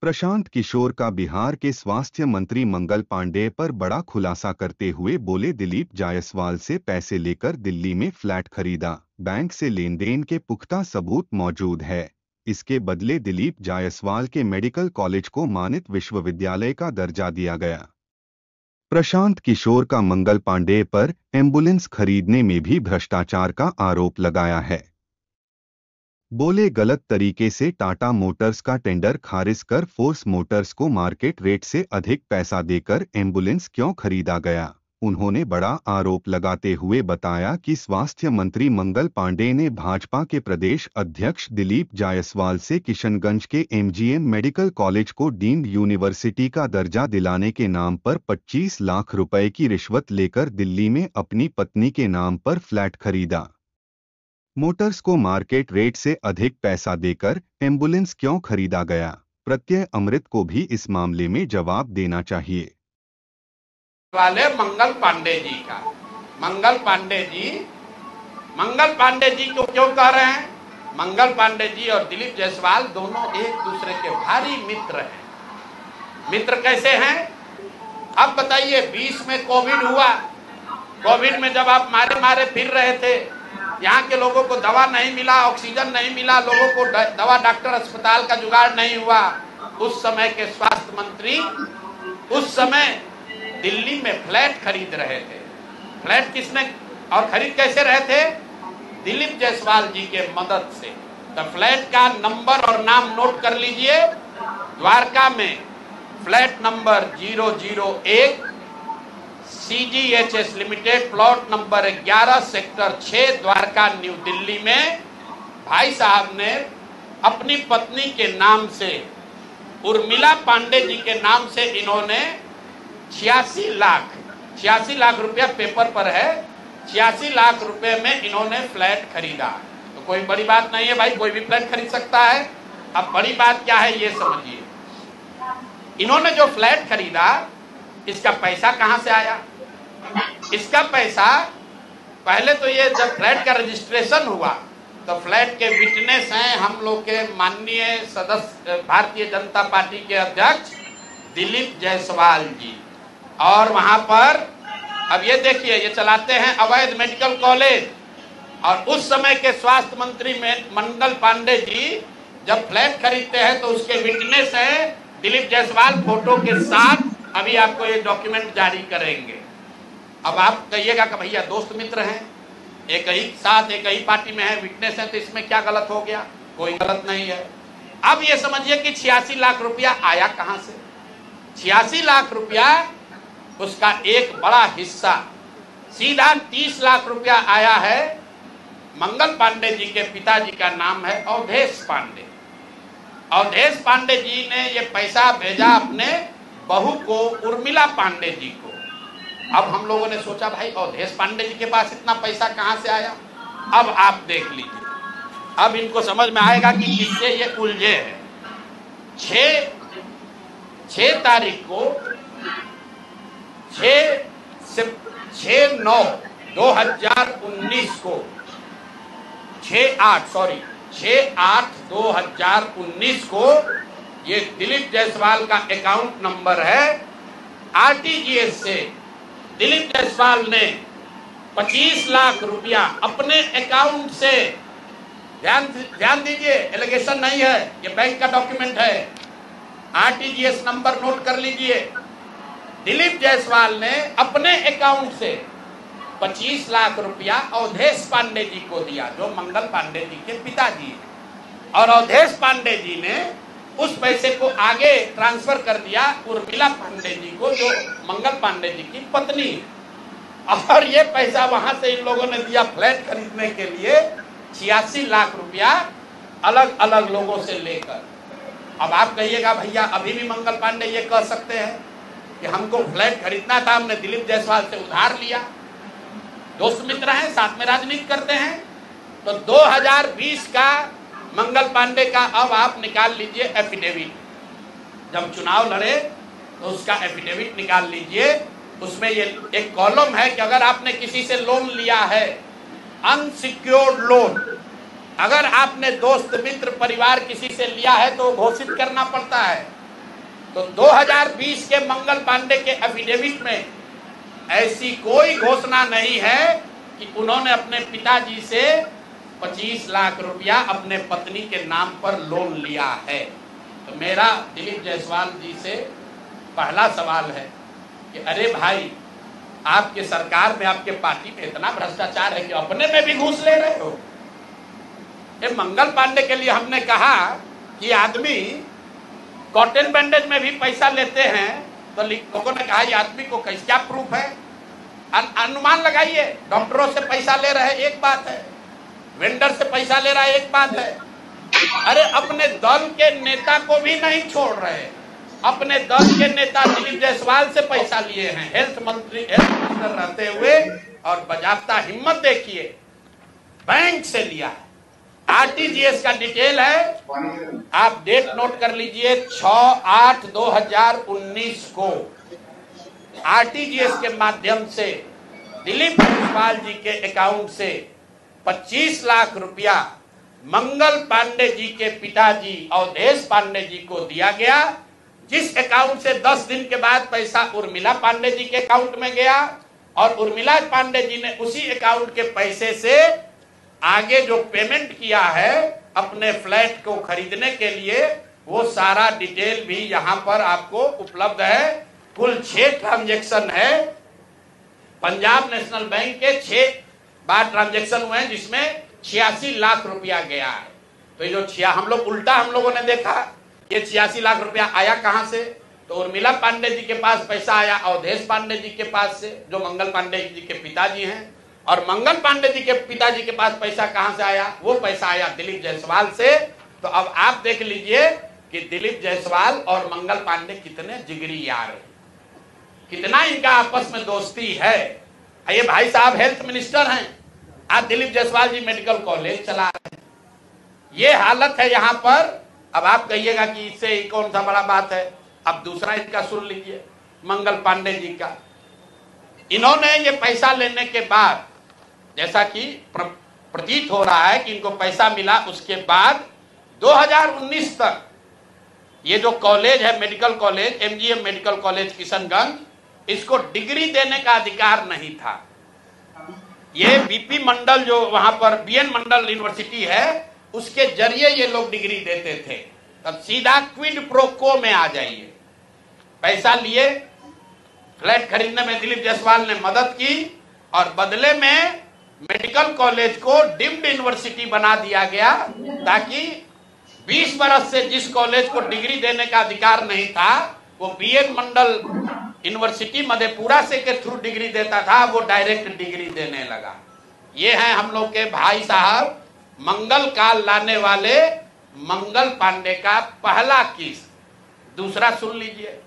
प्रशांत किशोर का बिहार के स्वास्थ्य मंत्री मंगल पांडेय पर बड़ा खुलासा करते हुए बोले, दिलीप जायसवाल से पैसे लेकर दिल्ली में फ्लैट खरीदा, बैंक से लेन देन के पुख्ता सबूत मौजूद है। इसके बदले दिलीप जायसवाल के मेडिकल कॉलेज को मानित विश्वविद्यालय का दर्जा दिया गया। प्रशांत किशोर का मंगल पांडेय पर एम्बुलेंस खरीदने में भी भ्रष्टाचार का आरोप लगाया है। बोले, गलत तरीके से टाटा मोटर्स का टेंडर खारिज कर फोर्स मोटर्स को मार्केट रेट से अधिक पैसा देकर एम्बुलेंस क्यों खरीदा गया। उन्होंने बड़ा आरोप लगाते हुए बताया कि स्वास्थ्य मंत्री मंगल पांडेय ने भाजपा के प्रदेश अध्यक्ष दिलीप जायसवाल से किशनगंज के एमजीएम मेडिकल कॉलेज को डीम्ड यूनिवर्सिटी का दर्जा दिलाने के नाम पर 25 लाख रुपए की रिश्वत लेकर दिल्ली में अपनी पत्नी के नाम पर फ्लैट खरीदा। मोटर्स को मार्केट रेट से अधिक पैसा देकर एम्बुलेंस क्यों खरीदा गया। प्रत्यय अमृत को भी इस मामले में जवाब देना चाहिए। वाले मंगल पांडे जी का मंगल पांडे जी को क्यों कह रहे हैं? मंगल पांडे जी और दिलीप जायसवाल दोनों एक दूसरे के भारी मित्र हैं। मित्र कैसे हैं? अब बताइए, 20 में कोविड हुआ। कोविड में जब आप मारे फिर रहे थे, यहाँ के लोगों को दवा नहीं मिला, ऑक्सीजन नहीं मिला, लोगों को दवा डॉक्टर अस्पताल का जुगाड़ नहीं हुआ। उस समय के स्वास्थ्य मंत्री उस समय दिल्ली में फ्लैट खरीद रहे थे। फ्लैट किसने और खरीद कैसे रहे थे? दिलीप जायसवाल जी के मदद से। तो फ्लैट का नंबर और नाम नोट कर लीजिए। द्वारका में flat number 001 CGHS limited, plot number 11 sector 6 Dwarka new Delhi में भाई साहब ने अपनी पत्नी के नाम से, उर्मिला पांडे जी के नाम से, इन्होंने 86 लाख रुपया पेपर पर है, 86 लाख रुपए में इन्होंने फ्लैट खरीदा। तो कोई बड़ी बात नहीं है भाई, कोई भी फ्लैट खरीद सकता है। अब बड़ी बात क्या है ये समझिए। इन्होंने जो फ्लैट खरीदा, इसका पैसा कहां से आया? इसका पैसा पहले तो ये जब फ्लैट का रजिस्ट्रेशन हुआ तो फ्लैट के विटनेस हैं हम लोग के माननीय सदस्य भारतीय जनता पार्टी के अध्यक्ष दिलीप जायसवाल जी। और वहां पर अब ये देखिए, ये चलाते हैं अवैध मेडिकल कॉलेज। और उस समय के स्वास्थ्य मंत्री मंगल पांडे जी जब फ्लैट खरीदते हैं तो उसके विटनेस हैं दिलीप जायसवाल फोटो के साथ। अभी आपको ये डॉक्यूमेंट जारी करेंगे। अब आप कहिएगा कि भैया दोस्त मित्र हैं, एक ही साथ एक ही पार्टी में है, विटनेस है, तो इसमें क्या गलत हो गया? कोई गलत नहीं है। अब ये समझिए कि 86 लाख रुपया आया कहां से? 86 लाख रुपया, उसका एक बड़ा हिस्सा सीधा 30 लाख रुपया आया है। मंगल पांडे जी के पिताजी का नाम है अवधेश पांडे। अवधेश पांडे जी ने ये पैसा भेजा अपने बहू को, उर्मिला पांडे जी को। अब हम लोगों ने सोचा भाई अवधेश पांडे जी के पास इतना पैसा कहां से आया? अब आप देख लीजिए, अब इनको समझ में आएगा कि किससे ये उलझे हैं। 6 तारीख को 6/9/2019 को 6/8/2019 को ये दिलीप जायसवाल का अकाउंट नंबर है। RTGS से दिलीप जायसवाल ने 25 लाख रुपया अपने अकाउंट से, ध्यान दीजिए, एलिगेशन नहीं है, ये बैंक का डॉक्यूमेंट है। RTGS नंबर नोट कर लीजिए। दिलीप जायसवाल ने अपने अकाउंट से 25 लाख रुपया अवधेश पांडे जी को दिया, जो मंगल पांडे जी के पिताजी हैं। और अवधेश पांडे जी ने उस पैसे को आगे ट्रांसफर कर दिया उर्मिला पांडे जी को, जो मंगल पांडे जी की पत्नी है। और ये पैसा वहां से इन लोगों ने दिया फ्लैट खरीदने के लिए, 86 लाख रुपया अलग अलग लोगों से लेकर। अब आप कहिएगा भैया अभी भी मंगल पांडे ये कह सकते हैं कि हमको फ्लैट खरीदना था, हमने दिलीप जायसवाल से उधार लिया। दोस्त मित्र हैं, साथ में राजनीति करते हैं। तो 2020 का मंगल पांडे का अब आप निकाल लीजिए एफिडेविट। जब चुनाव लड़े तो उसका एफिडेविट निकाल लीजिए। उसमें ये एक कॉलम है कि अगर आपने किसी से लोन लिया है, अनसिक्योर्ड लोन, अगर आपने दोस्त मित्र परिवार किसी से लिया है तो घोषित करना पड़ता है। तो 2020 के मंगल पांडे के एफिडेविट में ऐसी कोई घोषणा नहीं है कि उन्होंने अपने पिताजी से 25 लाख रुपया अपने पत्नी के नाम पर लोन लिया है। तो मेरा दिलीप जायसवाल जी से पहला सवाल है कि अरे भाई, आपके सरकार में, आपके पार्टी में इतना भ्रष्टाचार है कि अपने में भी घूस ले रहे हो। ये मंगल पांडे के लिए हमने कहा कि आदमी कॉटन बैंडेज में भी पैसा लेते हैं, तो लोगों ने कहा ये आदमी को क्या प्रूफ है, अनुमान लगाइए। डॉक्टरों से पैसा ले रहे एक बात है, वेंडर से पैसा ले रहा है एक बात है, अरे अपने दल के नेता को भी नहीं छोड़ रहे। अपने दल के नेता दिलीप जायसवाल से पैसा लिए हैं, हेल्थ मिनिस्टर रहते हुए, और बजाबता हिम्मत देखिए, बैंक से लिया है। आरटीजीएस का डिटेल है, आप डेट नोट कर लीजिए, 6/8/2019 को आरटीजीएस के माध्यम से दिलीप जायसवाल जी के अकाउंट से 25 लाख रुपया मंगल पांडे जी के पिताजी अवधेश पांडे जी को दिया गया, जिस अकाउंट से 10 दिन के बाद पैसा उर्मिला पांडे जी के अकाउंट में गया, और उर्मिला पांडे जी ने उसी अकाउंट के पैसे से आगे जो पेमेंट किया है अपने फ्लैट को खरीदने के लिए, वो सारा डिटेल भी यहां पर आपको उपलब्ध है। कुल 6 ट्रांजैक्शन है, पंजाब नेशनल बैंक के 6 बार ट्रांजैक्शन हुए हैं, जिसमें 86 लाख रुपया गया है। तो ये जो हम लोगों ने देखा, ये 86 लाख रुपया आया कहां से? तो उर्मिला पांडे जी के पास पैसा आया अवधेश पांडे जी के पास से, जो मंगल पांडे जी के पिताजी हैं, और मंगल पांडे जी के पिताजी के पास पैसा कहां से आया? वो पैसा आया दिलीप जायसवाल से। तो अब आप देख लीजिए कि दिलीप जायसवाल और मंगल पांडे कितने जिगरी यार हैं, कितना इनका आपस में दोस्ती है। ये भाई साहब हेल्थ मिनिस्टर हैं, आज दिलीप जायसवाल जी मेडिकल कॉलेज चला रहे हैं। ये हालत है यहाँ पर। अब आप कहिएगा कि इससे कौन सा बड़ा बात है। अब दूसरा इनका सुन लीजिए, मंगल पांडे जी का। इन्होंने ये पैसा लेने के बाद, जैसा कि प्रतीत हो रहा है कि इनको पैसा मिला, उसके बाद 2019 तक ये जो कॉलेज है medical college, MGM medical college Kishanganj, इसको डिग्री देने का अधिकार नहीं था। ये बीपी मंडल, जो वहां पर बीएन मंडल यूनिवर्सिटी है, उसके जरिए ये लोग डिग्री देते थे। तब सीधा क्विड प्रो को में आ जाइए। पैसा लिए, फ्लैट खरीदने में दिलीप जायसवाल ने मदद की, और बदले में मेडिकल कॉलेज को डीम्ड यूनिवर्सिटी बना दिया गया, ताकि 20 बरस से जिस कॉलेज को डिग्री देने का अधिकार नहीं था, वो बीएन मंडल यूनिवर्सिटी मधेपुरा से के थ्रू डिग्री देता था, वो डायरेक्ट डिग्री देने लगा। ये हैं हम लोग के भाई साहब, मंगल काल लाने वाले मंगल पांडे का पहला केस। दूसरा सुन लीजिए।